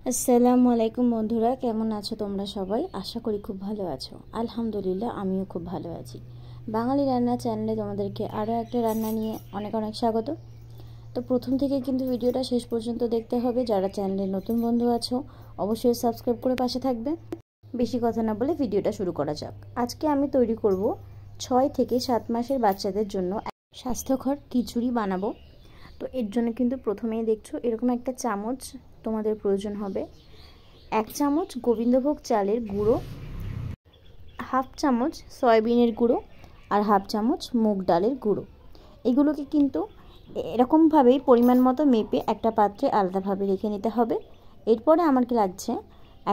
আসসালামু আলাইকুম বন্ধুরা, কেমন আছো তোমরা সবাই? আশা করি খুব ভালো আছো। আলহামদুলিল্লাহ, আমিও খুব ভালো আছি। বাঙালি রান্না চ্যানেলে তোমাদেরকে আরও একটা রান্না নিয়ে অনেক অনেক স্বাগত। তো প্রথম থেকে কিন্তু ভিডিওটা শেষ পর্যন্ত দেখতে হবে। যারা চ্যানেলে নতুন বন্ধু আছো অবশ্যই সাবস্ক্রাইব করে পাশে থাকবে। বেশি কথা না বলে ভিডিওটা শুরু করা যাক। আজকে আমি তৈরি করব 6 থেকে 7 মাসের বাচ্চাদের জন্য স্বাস্থ্যকর খিচুড়ি বানাবো। তো এর জন্য কিন্তু প্রথমেই দেখছো এরকম একটা চামচ তোমাদের প্রয়োজন হবে। 1 চামচ গোবিন্দভোগ চালের গুঁড়ো, হাফ চামচ সয়াবিনের গুঁড়ো আর হাফ চামচ মুগ ডালের গুঁড়ো। এগুলোকে কিন্তু এরকমভাবেই পরিমাণ মতো মেপে একটা পাত্রে আলাদাভাবে রেখে নিতে হবে। এরপরে আমার কি লাগছে,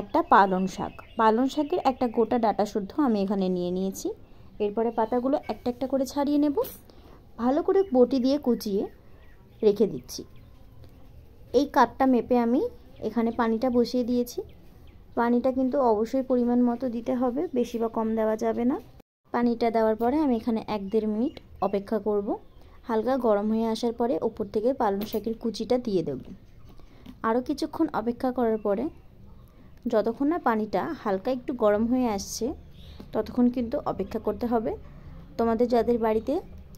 একটা পালং শাক। পালং শাকের একটা গোটা ডাঁটা শুদ্ধ আমি এখানে নিয়ে নিয়েছি। এরপরে পাতাগুলো একটা একটা করে ছাড়িয়ে নেব। ভালো করে বটি দিয়ে কুচিয়ে রেখে দিচ্ছি। এই কাপটা মেপে আমি এখানে পানিটা বসিয়ে দিয়েছি। পানিটা কিন্তু অবশ্যই পরিমাণ মতো দিতে হবে, বেশি বা কম দেওয়া যাবে না। পানিটা দেওয়ার পরে আমি এখানে 1-1.5 মিনিট অপেক্ষা করব। হালকা গরম হয়ে আসার পরে উপর থেকে পালং শাকের কুচিটা দিয়ে দেব। আরও কিছুক্ষণ অপেক্ষা করার পরে যতক্ষণ না পানিটা হালকা একটু গরম হয়ে আসছে ততক্ষণ কিন্তু অপেক্ষা করতে হবে। তোমাদের যাদের বাড়িতে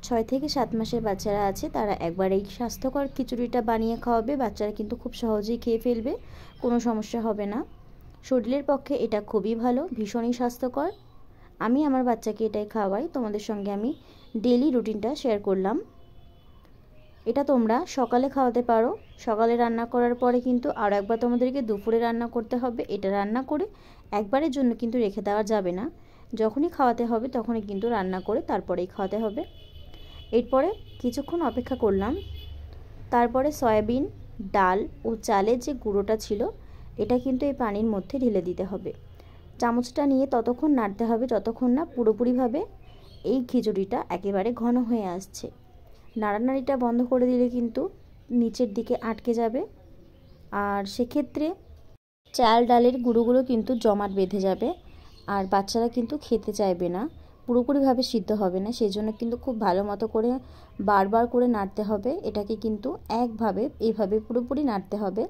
6 থেকে 7 মাসের বাচ্চারা আছে তারা একবার এই স্বাস্থ্যকর খিচুড়িটা বানিয়ে খাওয়াবে। বাচ্চারা কিন্তু খুব সহজেই খেয়ে ফেলবে, কোনো সমস্যা হবে না। শরীরের পক্ষে এটা খুবই ভালো, ভীষণই স্বাস্থ্যকর। আমি আমার বাচ্চাকে এটাই খাওয়াই। তোমাদের সঙ্গে আমি ডেইলি রুটিনটা শেয়ার করলাম। এটা তোমরা সকালে খাওয়াতে পারো। সকালে রান্না করার পরে কিন্তু আরও একবার তোমাদেরকে দুপুরে রান্না করতে হবে। এটা রান্না করে একবারের জন্য কিন্তু রেখে দেওয়া যাবে না। যখনই খাওয়াতে হবে তখনই কিন্তু রান্না করে তারপরেই খাওয়াতে হবে। এরপরে কিছুক্ষণ অপেক্ষা করলাম। তারপরে সয়াবিন, ডাল ও চালের যে গুঁড়োটা ছিল এটা কিন্তু এই পানির মধ্যে ঢেলে দিতে হবে। চামচটা নিয়ে ততক্ষণ নাড়তে হবে যতক্ষণ না পুরোপুরিভাবে এই খিচুড়িটা একেবারে ঘন হয়ে আসছে। নাড়ানাড়িটা বন্ধ করে দিলে কিন্তু নিচের দিকে আটকে যাবে, আর সেক্ষেত্রে চাল ডালের গুঁড়োগুলো কিন্তু জমাট বেঁধে যাবে আর বাচ্চারা কিন্তু খেতে চাইবে না, পুরোপুরিভাবে সিদ্ধ হবে না। সেই জন্য কিন্তু খুব ভালো মতো করে বারবার করে নাড়তে হবে। এটাকে কিন্তু এইভাবে পুরোপুরি নাড়তে হবে।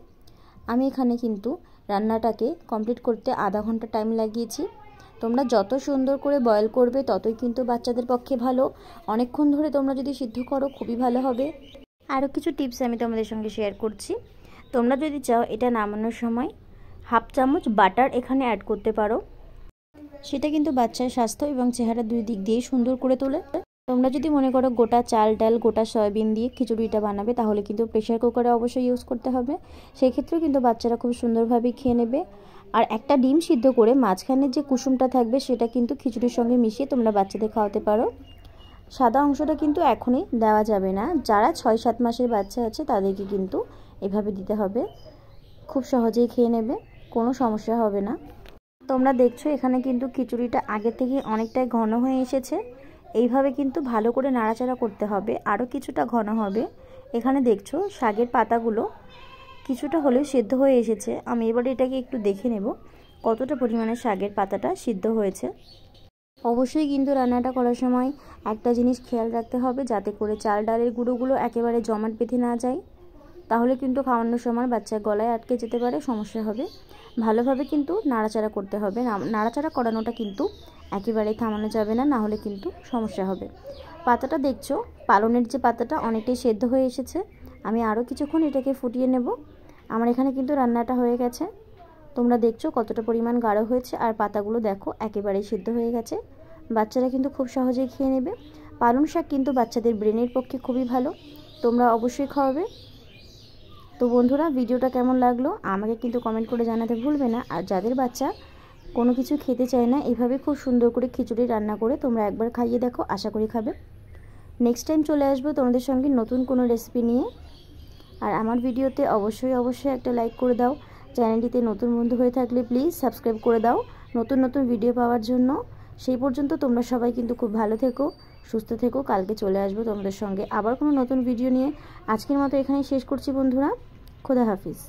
আমি এখানে কিন্তু রান্নাটাকে কমপ্লিট করতে আধা ঘন্টা টাইম লাগিয়েছি। তোমরা যত সুন্দর করে বয়েল করবে ততই কিন্তু বাচ্চাদের পক্ষে ভালো। অনেকক্ষণ ধরে তোমরা যদি সিদ্ধ করো খুবই ভালো হবে। আরও কিছু টিপস আমি তোমাদের সঙ্গে শেয়ার করছি। তোমরা যদি চাও এটা নামানোর সময় হাফ চামচ বাটার এখানে অ্যাড করতে পারো। সেটা কিন্তু বাচ্চার স্বাস্থ্য এবং চেহারা দুই দিক দিয়েই সুন্দর করে তোলে। তোমরা যদি মনে করো গোটা চাল ডাল গোটা সয়াবিন দিয়ে খিচুড়িটা বানাবে তাহলে কিন্তু প্রেশার কুকারে অবশ্যই ইউজ করতে হবে। সেই ক্ষেত্রেও কিন্তু বাচ্চারা খুব সুন্দরভাবে খেয়ে নেবে। আর একটা ডিম সিদ্ধ করে মাঝখানের যে কুসুমটা থাকবে সেটা কিন্তু খিচুড়ির সঙ্গে মিশিয়ে তোমরা বাচ্চাদের খাওয়াতে পারো। সাদা অংশটা কিন্তু এখনই দেওয়া যাবে না। যারা 6-7 মাসের বাচ্চা আছে তাদেরকে কিন্তু এভাবে দিতে হবে। খুব সহজেই খেয়ে নেবে, কোনো সমস্যা হবে না। তোমরা দেখছো এখানে কিন্তু খিচুড়িটা আগে থেকে অনেকটাই ঘন হয়ে এসেছে। এইভাবে কিন্তু ভালো করে নাড়াচাড়া করতে হবে, আরও কিছুটা ঘন হবে। এখানে দেখছো শাকের পাতাগুলো কিছুটা হলেও সিদ্ধ হয়ে এসেছে। আমি এবারে এটাকে একটু দেখে নেব কতটা পরিমাণে শাকের পাতাটা সিদ্ধ হয়েছে। অবশ্যই কিন্তু রান্নাটা করার সময় একটা জিনিস খেয়াল রাখতে হবে, যাতে করে চাল ডালের গুঁড়োগুলো একেবারে জমাট বেঁধে না যায়। তাহলে কিন্তু খাওয়ানোর সময় বাচ্চার গলায় আটকে যেতে পারে, সমস্যা হবে। ভালোভাবে কিন্তু নাড়াচাড়া করতে হবে। নাড়াচাড়া করানোটা কিন্তু একেবারেই থামানো যাবে না, না হলে কিন্তু সমস্যা হবে। পাতাটা দেখছো পালনের যে পাতাটা অনেকটাই সেদ্ধ হয়ে এসেছে। আমি আরও কিছুক্ষণ এটাকে ফুটিয়ে নেব। আমার এখানে কিন্তু রান্নাটা হয়ে গেছে। তোমরা দেখছো কতটা পরিমাণ গাঢ় হয়েছে, আর পাতাগুলো দেখো একেবারেই সেদ্ধ হয়ে গেছে। বাচ্চারা কিন্তু খুব সহজেই খেয়ে নেবে। পালং শাক কিন্তু বাচ্চাদের ব্রেনের পক্ষে খুবই ভালো, তোমরা অবশ্যই খাওয়াবে। তো বন্ধুরা, ভিডিওটা কেমন লাগলো আমাকে কিন্তু কমেন্ট করে জানাতে ভুলবে না। আর যাদের বাচ্চা কোনো কিছু খেতে চায় না, এইভাবে খুব সুন্দর করে খিচুড়ি রান্না করে তোমরা একবার খাইয়ে দেখো, আশা করি খাবে। নেক্সট টাইম চলে আসবো তোমাদের সঙ্গে নতুন কোনো রেসিপি নিয়ে। আর আমার ভিডিওতে অবশ্যই একটা লাইক করে দাও। চ্যানেলটিতে নতুন বন্ধু হয়ে থাকলে প্লিজ সাবস্ক্রাইব করে দাও নতুন ভিডিও পাওয়ার জন্য। সেই পর্যন্ত তোমরা সবাই কিন্তু খুব ভালো থেকো, সুস্থ থেকো। কালকে চলে আসবো তোমাদের সঙ্গে আবার কোনো নতুন ভিডিও নিয়ে। আজকের মতো এখানেই শেষ করছি বন্ধুরা। খোদা হাফিজ।